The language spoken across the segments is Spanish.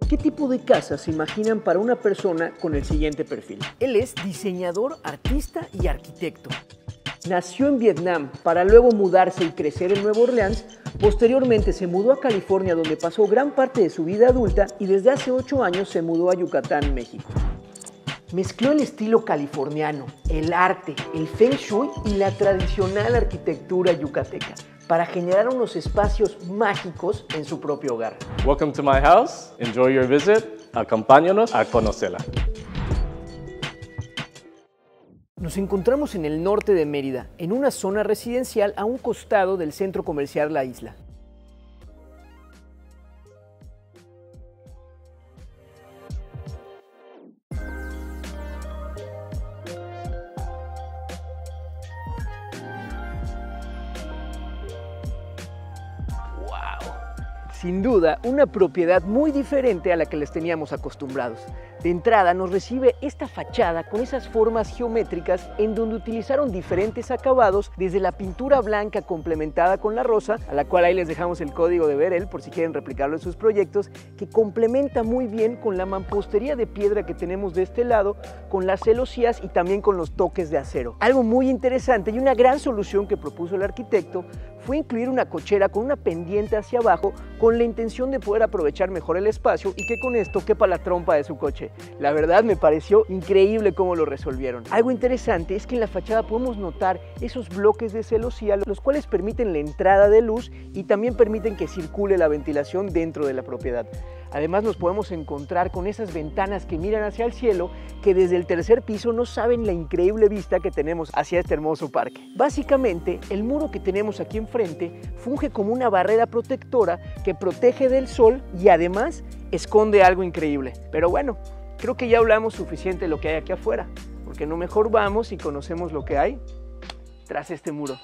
¿Qué tipo de casa se imaginan para una persona con el siguiente perfil? Él es diseñador, artista y arquitecto. Nació en Vietnam para luego mudarse y crecer en Nueva Orleans. Posteriormente se mudó a California, donde pasó gran parte de su vida adulta, y desde hace 8 años se mudó a Yucatán, México. Mezcló el estilo californiano, el arte, el feng shui y la tradicional arquitectura yucateca para generar unos espacios mágicos en su propio hogar. Welcome to my house. Enjoy your visit. Acompáñanos a conocerla. Nos encontramos en el norte de Mérida, en una zona residencial a un costado del centro comercial La Isla. Sin duda, una propiedad muy diferente a la que les teníamos acostumbrados. De entrada nos recibe esta fachada con esas formas geométricas en donde utilizaron diferentes acabados, desde la pintura blanca complementada con la rosa, a la cual ahí les dejamos el código de Verel por si quieren replicarlo en sus proyectos, que complementa muy bien con la mampostería de piedra que tenemos de este lado, con las celosías y también con los toques de acero. Algo muy interesante y una gran solución que propuso el arquitecto fue incluir una cochera con una pendiente hacia abajo con la intención de poder aprovechar mejor el espacio y que con esto quepa la trompa de su coche. La verdad me pareció increíble cómo lo resolvieron. Algo interesante es que en la fachada podemos notar esos bloques de celosía, los cuales permiten la entrada de luz y también permiten que circule la ventilación dentro de la propiedad. Además nos podemos encontrar con esas ventanas que miran hacia el cielo, que desde el tercer piso no saben la increíble vista que tenemos hacia este hermoso parque. Básicamente, el muro que tenemos aquí enfrente funge como una barrera protectora que protege del sol y además esconde algo increíble. Pero bueno, creo que ya hablamos suficiente de lo que hay aquí afuera, porque no mejor vamos y conocemos lo que hay tras este muro.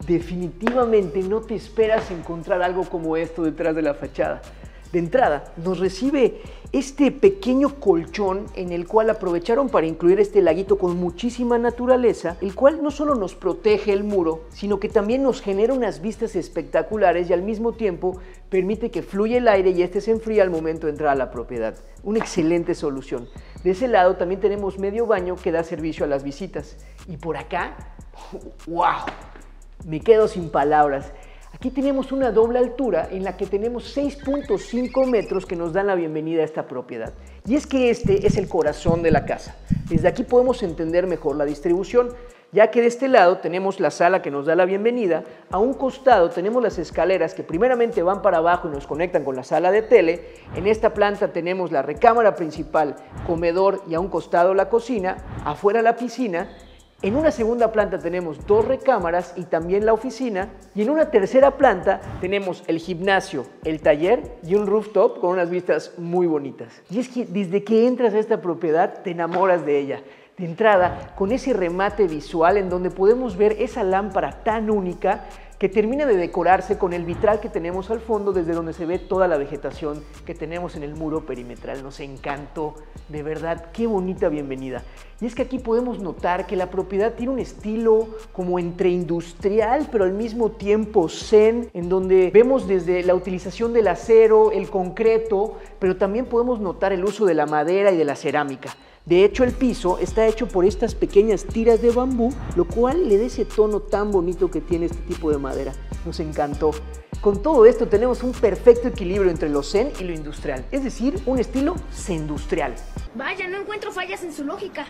Definitivamente no te esperas encontrar algo como esto detrás de la fachada. De entrada, nos recibe este pequeño colchón en el cual aprovecharon para incluir este laguito con muchísima naturaleza, el cual no solo nos protege el muro, sino que también nos genera unas vistas espectaculares y al mismo tiempo permite que fluya el aire y este se enfríe al momento de entrar a la propiedad. Una excelente solución. De ese lado también tenemos medio baño que da servicio a las visitas. Y por acá, ¡wow! Me quedo sin palabras. Aquí tenemos una doble altura en la que tenemos 6.5 metros que nos dan la bienvenida a esta propiedad. Y es que este es el corazón de la casa. Desde aquí podemos entender mejor la distribución, ya que de este lado tenemos la sala que nos da la bienvenida, a un costado tenemos las escaleras que primeramente van para abajo y nos conectan con la sala de tele, en esta planta tenemos la recámara principal, comedor y a un costado la cocina, afuera la piscina. En una segunda planta tenemos 2 recámaras y también la oficina, y en una tercera planta tenemos el gimnasio, el taller y un rooftop con unas vistas muy bonitas. Y es que desde que entras a esta propiedad te enamoras de ella. De entrada, con ese remate visual en donde podemos ver esa lámpara tan única que termina de decorarse con el vitral que tenemos al fondo, desde donde se ve toda la vegetación que tenemos en el muro perimetral. Nos encantó, de verdad, qué bonita bienvenida. Y es que aquí podemos notar que la propiedad tiene un estilo como entre industrial, pero al mismo tiempo zen, en donde vemos desde la utilización del acero, el concreto, pero también podemos notar el uso de la madera y de la cerámica. De hecho, el piso está hecho por estas pequeñas tiras de bambú, lo cual le da ese tono tan bonito que tiene este tipo de madera. Nos encantó. Con todo esto tenemos un perfecto equilibrio entre lo zen y lo industrial, es decir, un estilo zen-industrial. Vaya, no encuentro fallas en su lógica.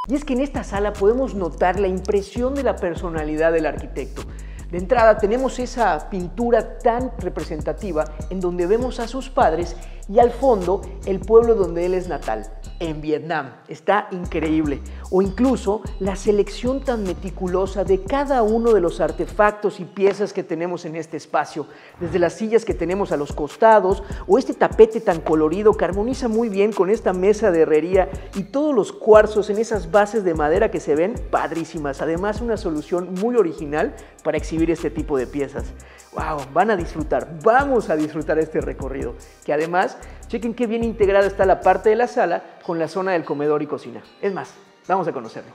Y es que en esta sala podemos notar la impresión de la personalidad del arquitecto. De entrada tenemos esa pintura tan representativa en donde vemos a sus padres y al fondo el pueblo donde él es natal, en Vietnam. Está increíble. O incluso la selección tan meticulosa de cada uno de los artefactos y piezas que tenemos en este espacio, desde las sillas que tenemos a los costados o este tapete tan colorido que armoniza muy bien con esta mesa de herrería y todos los cuarzos en esas bases de madera que se ven padrísimas. Además, una solución muy original para exhibir este tipo de piezas. ¡Wow! Van a disfrutar, vamos a disfrutar este recorrido, que además, chequen qué bien integrada está la parte de la sala con la zona del comedor y cocina. Es más, vamos a conocerlo.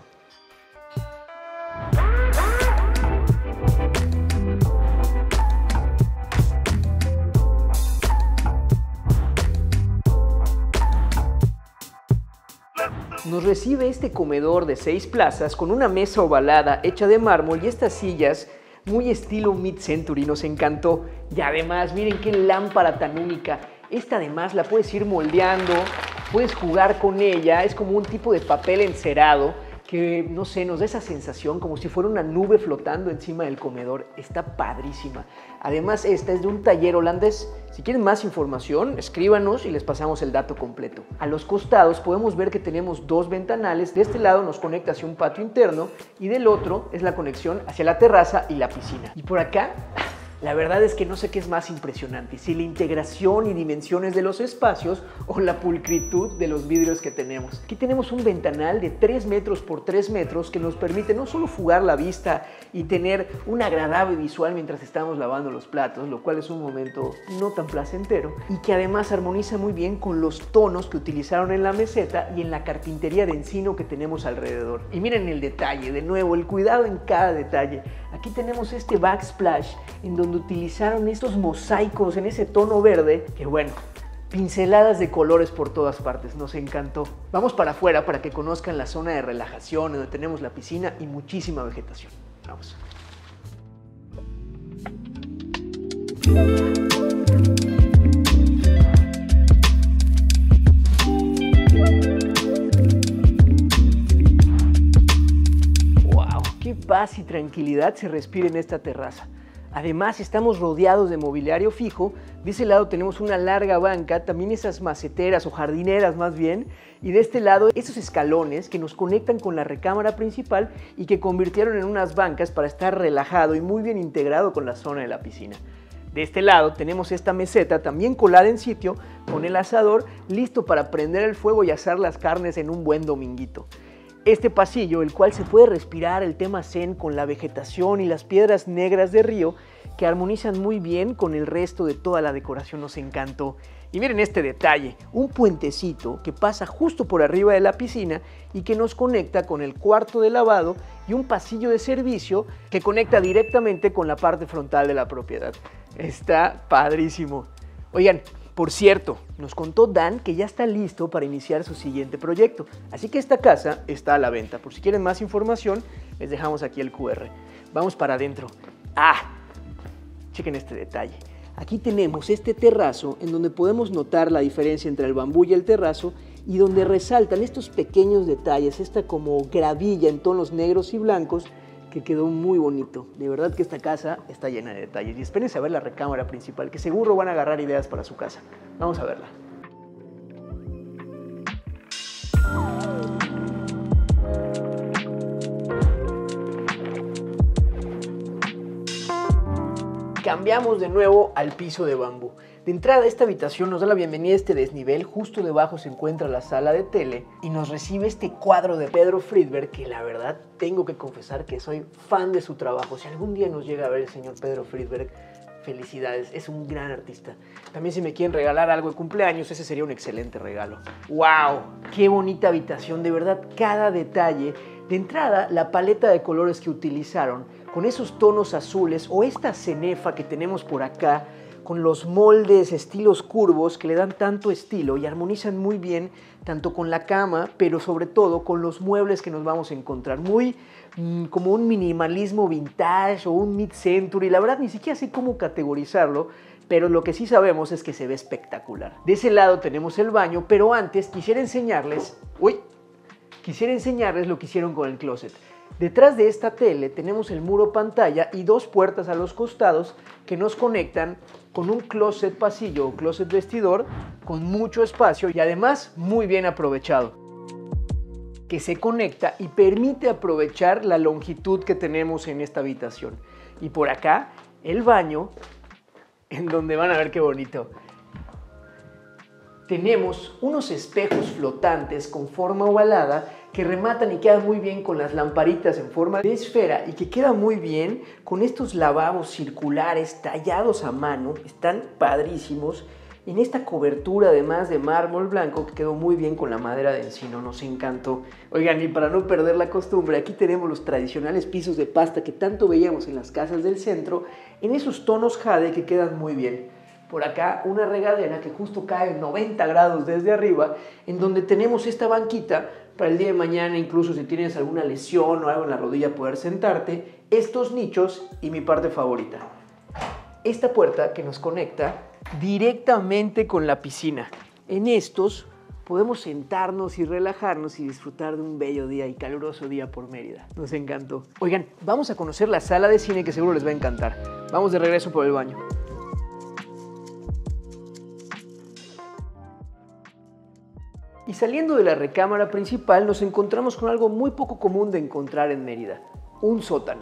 Nos recibe este comedor de 6 plazas con una mesa ovalada hecha de mármol y estas sillas muy estilo mid-century, nos encantó. Y además, miren qué lámpara tan única. Esta además la puedes ir moldeando, puedes jugar con ella, es como un tipo de papel encerado que, no sé, nos da esa sensación como si fuera una nube flotando encima del comedor. Está padrísima. Además, esta es de un taller holandés. Si quieren más información, escríbanos y les pasamos el dato completo. A los costados podemos ver que tenemos 2 ventanales. De este lado nos conecta hacia un patio interno y del otro es la conexión hacia la terraza y la piscina. Y por acá, la verdad es que no sé qué es más impresionante, si la integración y dimensiones de los espacios o la pulcritud de los vidrios que tenemos. Aquí tenemos un ventanal de 3 metros por 3 metros que nos permite no solo fugar la vista y tener un agradable visual mientras estamos lavando los platos, lo cual es un momento no tan placentero, y que además armoniza muy bien con los tonos que utilizaron en la meseta y en la carpintería de encino que tenemos alrededor. Y miren el detalle, de nuevo, el cuidado en cada detalle. Aquí tenemos este backsplash en donde utilizaron estos mosaicos en ese tono verde que, bueno, pinceladas de colores por todas partes, nos encantó. Vamos para afuera para que conozcan la zona de relajación donde tenemos la piscina y muchísima vegetación. Vamos. ¡Wow! ¡Qué paz y tranquilidad se respira en esta terraza! Además, estamos rodeados de mobiliario fijo. De ese lado tenemos una larga banca, también esas maceteras o jardineras más bien. Y de este lado, esos escalones que nos conectan con la recámara principal y que convirtieron en unas bancas para estar relajado y muy bien integrado con la zona de la piscina. De este lado tenemos esta meseta también colada en sitio con el asador listo para prender el fuego y asar las carnes en un buen dominguito. Este pasillo, el cual se puede respirar el tema zen con la vegetación y las piedras negras de río que armonizan muy bien con el resto de toda la decoración, nos encantó. Y miren este detalle, un puentecito que pasa justo por arriba de la piscina y que nos conecta con el cuarto de lavado y un pasillo de servicio que conecta directamente con la parte frontal de la propiedad. Está padrísimo. Oigan, por cierto, nos contó Dan que ya está listo para iniciar su siguiente proyecto, así que esta casa está a la venta. Por si quieren más información, les dejamos aquí el QR. Vamos para adentro. Chequen este detalle. Aquí tenemos este terrazo en donde podemos notar la diferencia entre el bambú y el terrazo y donde resaltan estos pequeños detalles, esta como gravilla en tonos negros y blancos que quedó muy bonito. De verdad que esta casa está llena de detalles. Y espérense a ver la recámara principal, que seguro van a agarrar ideas para su casa. Vamos a verla. Cambiamos de nuevo al piso de bambú. De entrada, esta habitación nos da la bienvenida a este desnivel. Justo debajo se encuentra la sala de tele y nos recibe este cuadro de Pedro Friedberg, que la verdad tengo que confesar que soy fan de su trabajo. Si algún día nos llega a ver el señor Pedro Friedberg, felicidades, es un gran artista. También si me quieren regalar algo de cumpleaños, ese sería un excelente regalo. ¡Wow! ¡Qué bonita habitación! De verdad, cada detalle. De entrada, la paleta de colores que utilizaron, con esos tonos azules o esta cenefa que tenemos por acá, con los moldes, estilos curvos que le dan tanto estilo y armonizan muy bien tanto con la cama, pero sobre todo con los muebles que nos vamos a encontrar. Muy como un minimalismo vintage o un mid-century. La verdad ni siquiera sé cómo categorizarlo, pero lo que sí sabemos es que se ve espectacular. De ese lado tenemos el baño, pero antes quisiera enseñarles lo que hicieron con el closet. Detrás de esta tele tenemos el muro pantalla y dos puertas a los costados que nos conectan con un closet pasillo o closet vestidor con mucho espacio y además muy bien aprovechado, que se conecta y permite aprovechar la longitud que tenemos en esta habitación. Y por acá el baño, en donde van a ver qué bonito. Tenemos unos espejos flotantes con forma ovalada que rematan y quedan muy bien con las lamparitas en forma de esfera y que quedan muy bien con estos lavabos circulares tallados a mano. Están padrísimos. En esta cobertura además de mármol blanco que quedó muy bien con la madera de encino, nos encantó. Oigan, y para no perder la costumbre, aquí tenemos los tradicionales pisos de pasta que tanto veíamos en las casas del centro, en esos tonos jade que quedan muy bien. Por acá una regadera que justo cae en 90 grados desde arriba, en donde tenemos esta banquita para el día de mañana, incluso si tienes alguna lesión o algo en la rodilla, poder sentarte. Estos nichos y mi parte favorita, esta puerta que nos conecta directamente con la piscina. En estos podemos sentarnos y relajarnos y disfrutar de un bello día y caluroso día por Mérida. Nos encantó. Oigan, vamos a conocer la sala de cine que seguro les va a encantar. Vamos de regreso por el baño. Y saliendo de la recámara principal nos encontramos con algo muy poco común de encontrar en Mérida, un sótano,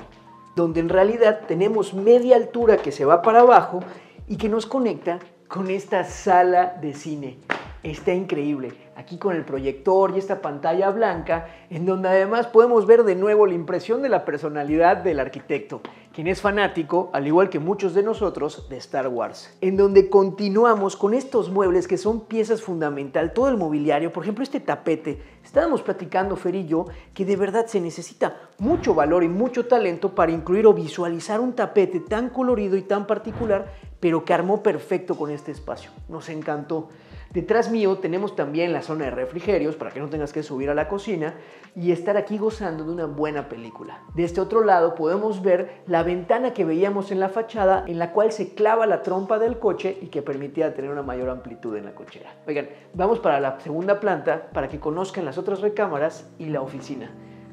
donde en realidad tenemos media altura que se va para abajo y que nos conecta con esta sala de cine. Está increíble, aquí con el proyector y esta pantalla blanca, en donde además podemos ver de nuevo la impresión de la personalidad del arquitecto, quien es fanático, al igual que muchos de nosotros, de Star Wars. En donde continuamos con estos muebles que son piezas fundamental, todo el mobiliario, por ejemplo este tapete. Estábamos platicando Fer y yo que de verdad se necesita mucho valor y mucho talento para incluir o visualizar un tapete tan colorido y tan particular, pero que armó perfecto con este espacio. Nos encantó. Detrás mío tenemos también la zona de refrigerios para que no tengas que subir a la cocina y estar aquí gozando de una buena película. De este otro lado podemos ver la ventana que veíamos en la fachada, en la cual se clava la trompa del coche y que permitía tener una mayor amplitud en la cochera. Oigan, vamos para la segunda planta para que conozcan las otras recámaras y la oficina.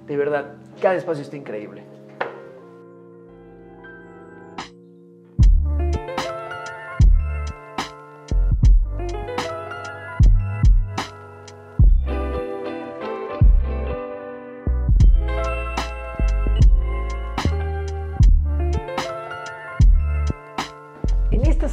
De verdad, cada espacio está increíble.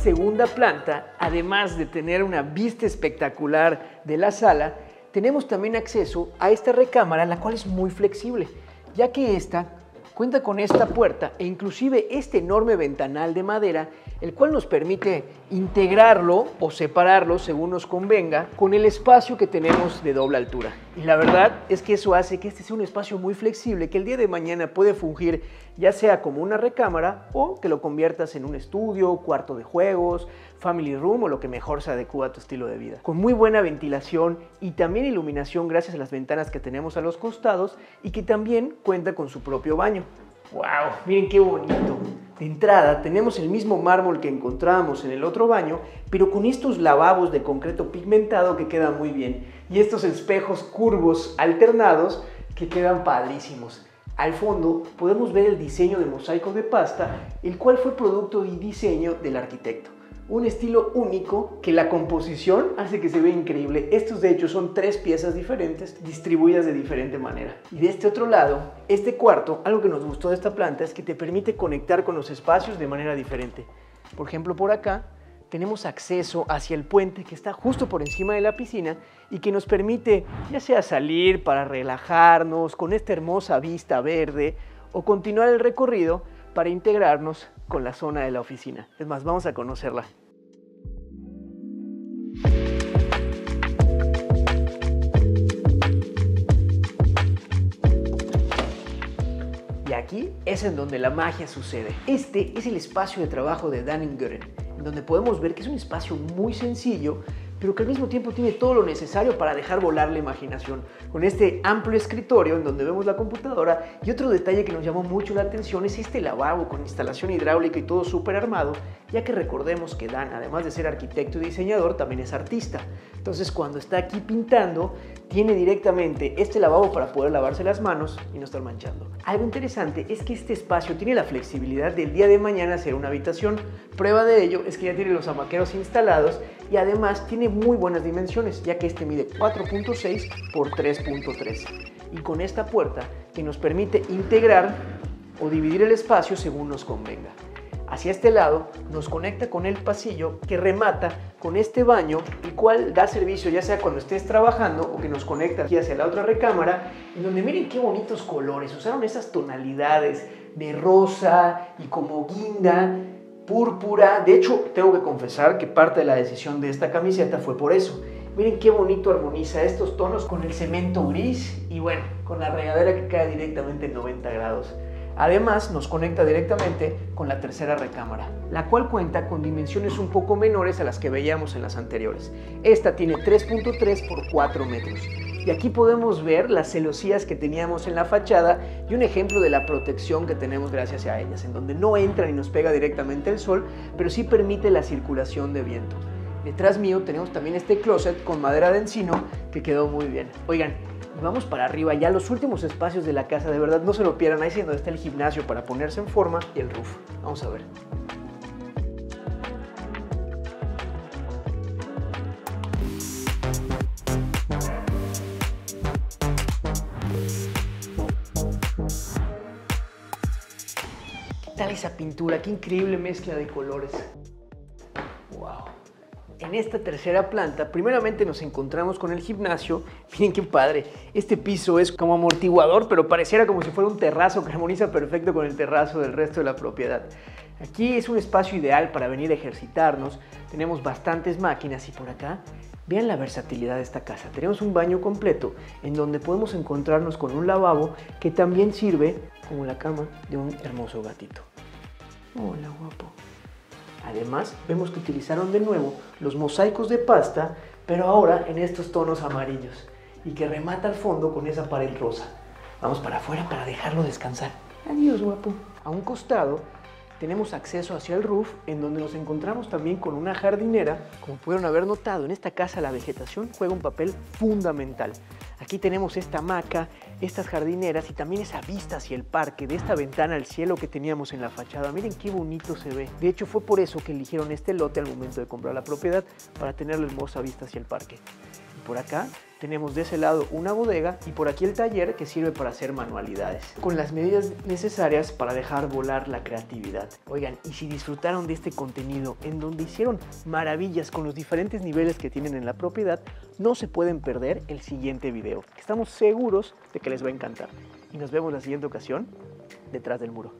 Segunda planta, además de tener una vista espectacular de la sala, tenemos también acceso a esta recámara, la cual es muy flexible, ya que esta cuenta con esta puerta e inclusive este enorme ventanal de madera, el cual nos permite integrarlo o separarlo según nos convenga con el espacio que tenemos de doble altura. Y la verdad es que eso hace que este sea un espacio muy flexible que el día de mañana puede fungir ya sea como una recámara o que lo conviertas en un estudio, cuarto de juegos, family room o lo que mejor se adecua a tu estilo de vida. Con muy buena ventilación y también iluminación gracias a las ventanas que tenemos a los costados y que también cuenta con su propio baño. ¡Wow! Miren qué bonito. De entrada tenemos el mismo mármol que encontrábamos en el otro baño, pero con estos lavabos de concreto pigmentado que quedan muy bien y estos espejos curvos alternados que quedan padrísimos. Al fondo podemos ver el diseño de mosaico de pasta, el cual fue producto y diseño del arquitecto. Un estilo único que la composición hace que se vea increíble. Estos de hecho son 3 piezas diferentes distribuidas de diferente manera. Y de este otro lado, este cuarto, algo que nos gustó de esta planta es que te permite conectar con los espacios de manera diferente. Por ejemplo, por acá tenemos acceso hacia el puente que está justo por encima de la piscina y que nos permite ya sea salir para relajarnos con esta hermosa vista verde o continuar el recorrido para integrarnos con la zona de la oficina. Es más, vamos a conocerla. Y aquí es en donde la magia sucede. Este es el espacio de trabajo de Dannen-Gören, en donde podemos ver que es un espacio muy sencillo, pero que al mismo tiempo tiene todo lo necesario para dejar volar la imaginación. Con este amplio escritorio en donde vemos la computadora, y otro detalle que nos llamó mucho la atención es este lavabo con instalación hidráulica y todo súper armado, ya que recordemos que Dan, además de ser arquitecto y diseñador, también es artista. Entonces cuando está aquí pintando, tiene directamente este lavabo para poder lavarse las manos y no estar manchando. Algo interesante es que este espacio tiene la flexibilidad del día de mañana ser una habitación. Prueba de ello es que ya tiene los amaqueros instalados y además tiene muy buenas dimensiones, ya que este mide 4.6 por 3.3 y con esta puerta que nos permite integrar o dividir el espacio según nos convenga. Hacia este lado nos conecta con el pasillo que remata con este baño, el cual da servicio ya sea cuando estés trabajando o que nos conecta aquí hacia la otra recámara, en donde miren qué bonitos colores, usaron esas tonalidades de rosa y como guinda, púrpura. De hecho, tengo que confesar que parte de la decisión de esta camiseta fue por eso. Miren qué bonito armoniza estos tonos con el cemento gris y bueno, con la regadera que cae directamente en 90 grados. Además, nos conecta directamente con la tercera recámara, la cual cuenta con dimensiones un poco menores a las que veíamos en las anteriores. Esta tiene 3.3 por 4 metros. Y aquí podemos ver las celosías que teníamos en la fachada y un ejemplo de la protección que tenemos gracias a ellas, en donde no entra ni nos pega directamente el sol, pero sí permite la circulación de viento. Detrás mío tenemos también este closet con madera de encino que quedó muy bien. Oigan, vamos para arriba, ya los últimos espacios de la casa, de verdad no se lo pierdan. Ahí es donde está el gimnasio para ponerse en forma y el roof. Vamos a ver. ¿Qué tal esa pintura? Qué increíble mezcla de colores. Wow. En esta tercera planta, primeramente nos encontramos con el gimnasio. Miren qué padre. Este piso es como amortiguador, pero pareciera como si fuera un terrazo que armoniza perfecto con el terrazo del resto de la propiedad. Aquí es un espacio ideal para venir a ejercitarnos. Tenemos bastantes máquinas y por acá, vean la versatilidad de esta casa. Tenemos un baño completo en donde podemos encontrarnos con un lavabo que también sirve como la cama de un hermoso gatito. Hola, guapo. Además, vemos que utilizaron de nuevo los mosaicos de pasta, pero ahora en estos tonos amarillos y que remata al fondo con esa pared rosa. Vamos para afuera para dejarlo descansar. Adiós, guapo. A un costado tenemos acceso hacia el roof, en donde nos encontramos también con una jardinera. Como pudieron haber notado, en esta casa la vegetación juega un papel fundamental. Aquí tenemos esta hamaca, estas jardineras y también esa vista hacia el parque de esta ventana al cielo que teníamos en la fachada. Miren qué bonito se ve. De hecho, fue por eso que eligieron este lote al momento de comprar la propiedad, para tener la hermosa vista hacia el parque. Y por acá tenemos de ese lado una bodega y por aquí el taller que sirve para hacer manualidades, con las medidas necesarias para dejar volar la creatividad. Oigan, y si disfrutaron de este contenido en donde hicieron maravillas con los diferentes niveles que tienen en la propiedad, no se pueden perder el siguiente video. Estamos seguros de que les va a encantar. Y nos vemos la siguiente ocasión detrás del muro.